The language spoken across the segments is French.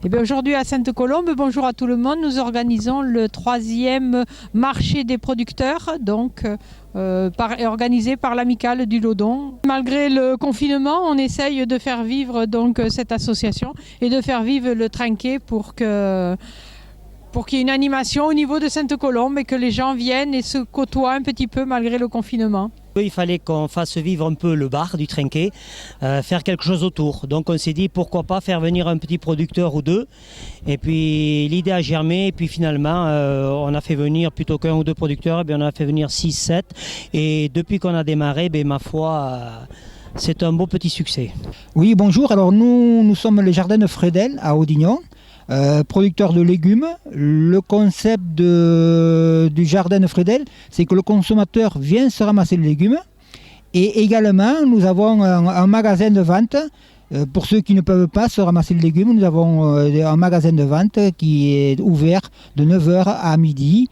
Eh bien, aujourd'hui à Sainte-Colombe, bonjour à tout le monde, nous organisons le 3e marché des producteurs, organisé par l'Amicale du Lodon. Malgré le confinement, on essaye de faire vivre cette association et de faire vivre le Trinquet pour qu'il y ait une animation au niveau de Sainte-Colombe et que les gens viennent et se côtoient un petit peu malgré le confinement. Il fallait qu'on fasse vivre un peu le bar du Trinquet, faire quelque chose autour. Donc on s'est dit pourquoi pas faire venir un petit producteur ou deux. Et puis l'idée a germé et puis finalement on a fait venir plutôt qu'un ou deux producteurs, on a fait venir 6, 7. Et depuis qu'on a démarré, ma foi, c'est un beau petit succès. Oui, bonjour. Alors nous sommes les Jardins de Fredel à Audignon. Producteur de légumes. Le concept du jardin de Fredel, c'est que le consommateur vient se ramasser les légumes. Et également, nous avons un magasin de vente. Pour ceux qui ne peuvent pas se ramasser les légumes, nous avons un magasin de vente qui est ouvert de 9h à midi,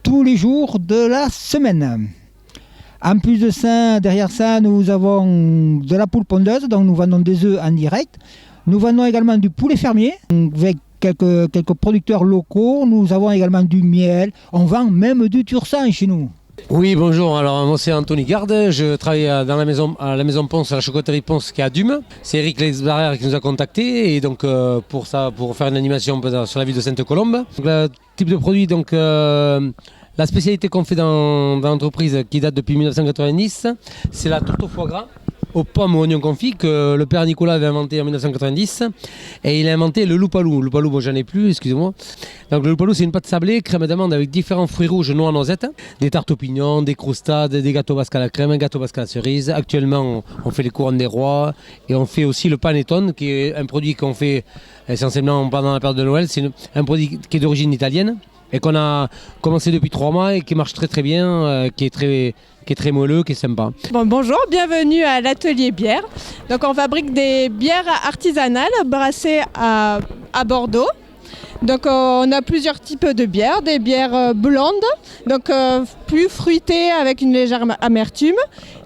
tous les jours de la semaine. En plus de ça, derrière ça, nous avons de la poule pondeuse, donc nous vendons des œufs en direct. Nous vendons également du poulet fermier avec quelques producteurs locaux. Nous avons également du miel. On vend même du tursan chez nous. Oui, bonjour. Alors, moi, c'est Anthony Garde. Je travaille à la maison Ponce, à la chocolaterie Ponce qui est à Dume. C'est Eric Lesbarrière qui nous a contactés et donc pour faire une animation sur la ville de Sainte-Colombe. Donc, le type de produit, la spécialité qu'on fait dans l'entreprise qui date depuis 1990, c'est la tourte au foie gras aux pommes, aux oignons confits, que le père Nicolas avait inventé en 1990. Et il a inventé le loupalou. Le loupalou, moi j'en ai plus, excusez-moi. Donc le loupalou, c'est une pâte sablée, crème d'amande avec différents fruits rouges, noix, noisettes, des tartes aux pignons, des croustades, des gâteaux basques à la crème, un gâteau basque à la cerise. Actuellement, on fait les couronnes des rois et on fait aussi le panettone, qui est un produit qu'on fait essentiellement pendant la période de Noël. C'est un produit qui est d'origine italienne et qu'on a commencé depuis 3 mois et qui marche très très bien, qui est très moelleux, qui est sympa. Bonjour, bienvenue à l'atelier bière. Donc on fabrique des bières artisanales brassées à Bordeaux. Donc on a plusieurs types de bières, des bières blondes, donc plus fruitées avec une légère amertume,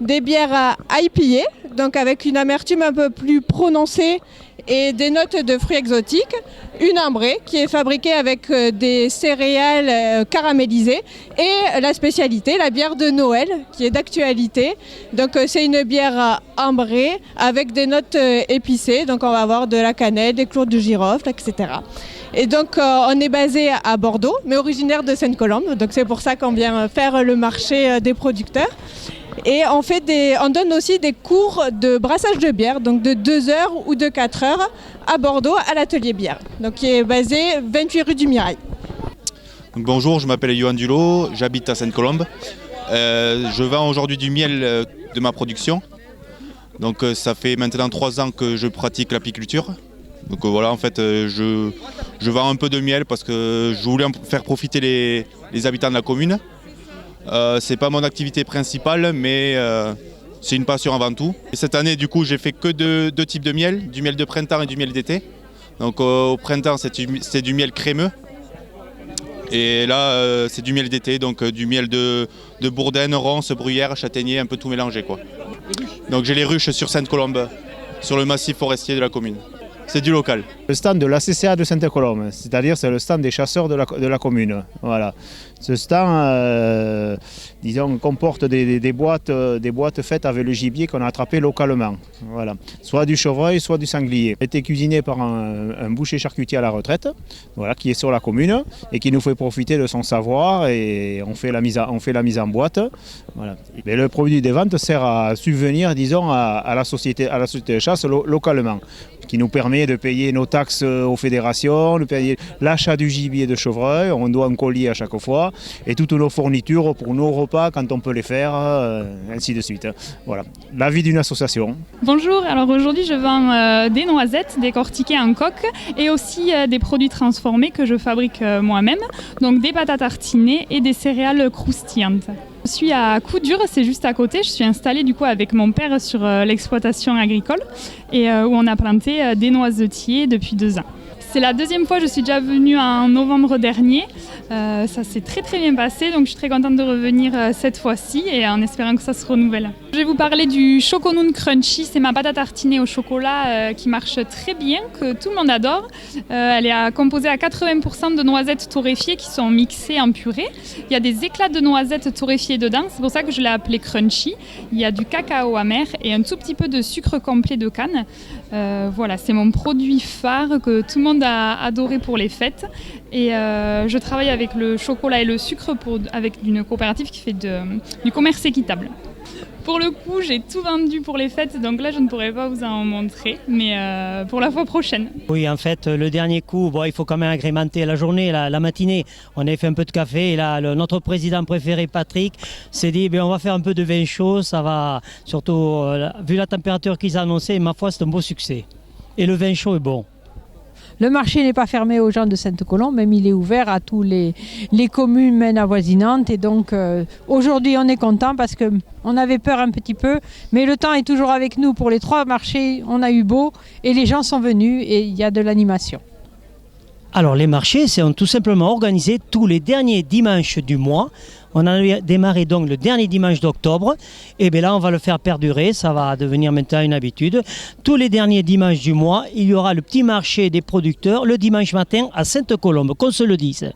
des bières IPA, donc avec une amertume un peu plus prononcée et des notes de fruits exotiques, une ambrée qui est fabriquée avec des céréales caramélisées et la spécialité, la bière de Noël qui est d'actualité. Donc c'est une bière ambrée avec des notes épicées, donc on va avoir de la cannelle, des clous de girofle, etc. Et donc on est basé à Bordeaux, mais originaire de Sainte-Colombe, donc c'est pour ça qu'on vient faire le marché des producteurs. Et on donne aussi des cours de brassage de bière, donc de 2 heures ou de 4 heures à Bordeaux, à l'atelier bière, donc qui est basé 28 rue du Mirail. Donc bonjour, je m'appelle Johan Dulot, j'habite à Sainte-Colombe. Je vends aujourd'hui du miel de ma production. Donc ça fait maintenant 3 ans que je pratique l'apiculture. Donc voilà, en fait, je vends un peu de miel parce que je voulais en faire profiter les habitants de la commune. C'est pas mon activité principale, mais c'est une passion avant tout. Et cette année, du coup, j'ai fait que deux types de miel, du miel de printemps et du miel d'été. Donc au printemps, c'est du miel crémeux. Et là, c'est du miel d'été, donc du miel de bourdaine, ronce, bruyère, châtaignier, un peu tout mélangé, quoi. Donc j'ai les ruches sur Sainte-Colombe, sur le massif forestier de la commune. C'est du local. Le stand de la CCA de Sainte-Colombe, c'est-à-dire c'est le stand des chasseurs de la commune. Voilà. Ce stand, comporte des boîtes faites avec le gibier qu'on a attrapé localement. Voilà. Soit du chevreuil, soit du sanglier. Il a été cuisiné par un boucher charcutier à la retraite, voilà, qui est sur la commune et qui nous fait profiter de son savoir et on fait la mise en boîte. Voilà. Mais le produit des ventes sert à subvenir, disons, à la société de chasse localement, qui nous permet de payer nos taxes aux fédérations, de payer l'achat du gibier de chevreuil, on doit un colis à chaque fois, et toutes nos fournitures pour nos repas quand on peut les faire, ainsi de suite. Voilà, la vie d'une association. Bonjour, alors aujourd'hui je vends des noisettes décortiquées en coque et aussi des produits transformés que je fabrique moi-même, donc des pâtes à tartiner et des céréales croustillantes. Je suis à Couture, c'est juste à côté. Je suis installée du coup avec mon père sur l'exploitation agricole et où on a planté des noisetiers depuis 2 ans. C'est la deuxième fois, je suis déjà venue en novembre dernier. Ça s'est très très bien passé, donc je suis très contente de revenir cette fois-ci et en espérant que ça se renouvelle. Je vais vous parler du Choconoon Crunchy, c'est ma pâte à tartiner au chocolat qui marche très bien, que tout le monde adore. Elle est composée à 80% de noisettes torréfiées qui sont mixées en purée. Il y a des éclats de noisettes torréfiées dedans, c'est pour ça que je l'ai appelée Crunchy. Il y a du cacao amer et un tout petit peu de sucre complet de canne. Voilà, c'est mon produit phare que tout le monde a adoré pour les fêtes. Et je travaille avec le chocolat et le sucre avec une coopérative qui fait du commerce équitable. Pour le coup, j'ai tout vendu pour les fêtes, donc là je ne pourrais pas vous en montrer, mais pour la fois prochaine. Oui, en fait, le dernier coup, il faut quand même agrémenter la journée, la matinée. On avait fait un peu de café et là, notre président préféré, Patrick, s'est dit on va faire un peu de vin chaud, ça va, surtout vu la température qu'ils ont annoncée, ma foi, c'est un beau succès. Et le vin chaud est bon. Le marché n'est pas fermé aux gens de Sainte-Colombe, même il est ouvert à tous les communes avoisinantes. Et donc aujourd'hui on est content parce qu'on avait peur un petit peu, mais le temps est toujours avec nous. Pour les 3 marchés, on a eu beau et les gens sont venus et il y a de l'animation. Alors les marchés sont tout simplement organisés tous les derniers dimanches du mois. On a démarré donc le dernier dimanche d'octobre et bien là on va le faire perdurer, ça va devenir maintenant une habitude. Tous les derniers dimanches du mois, il y aura le petit marché des producteurs le dimanche matin à Sainte-Colombe, qu'on se le dise.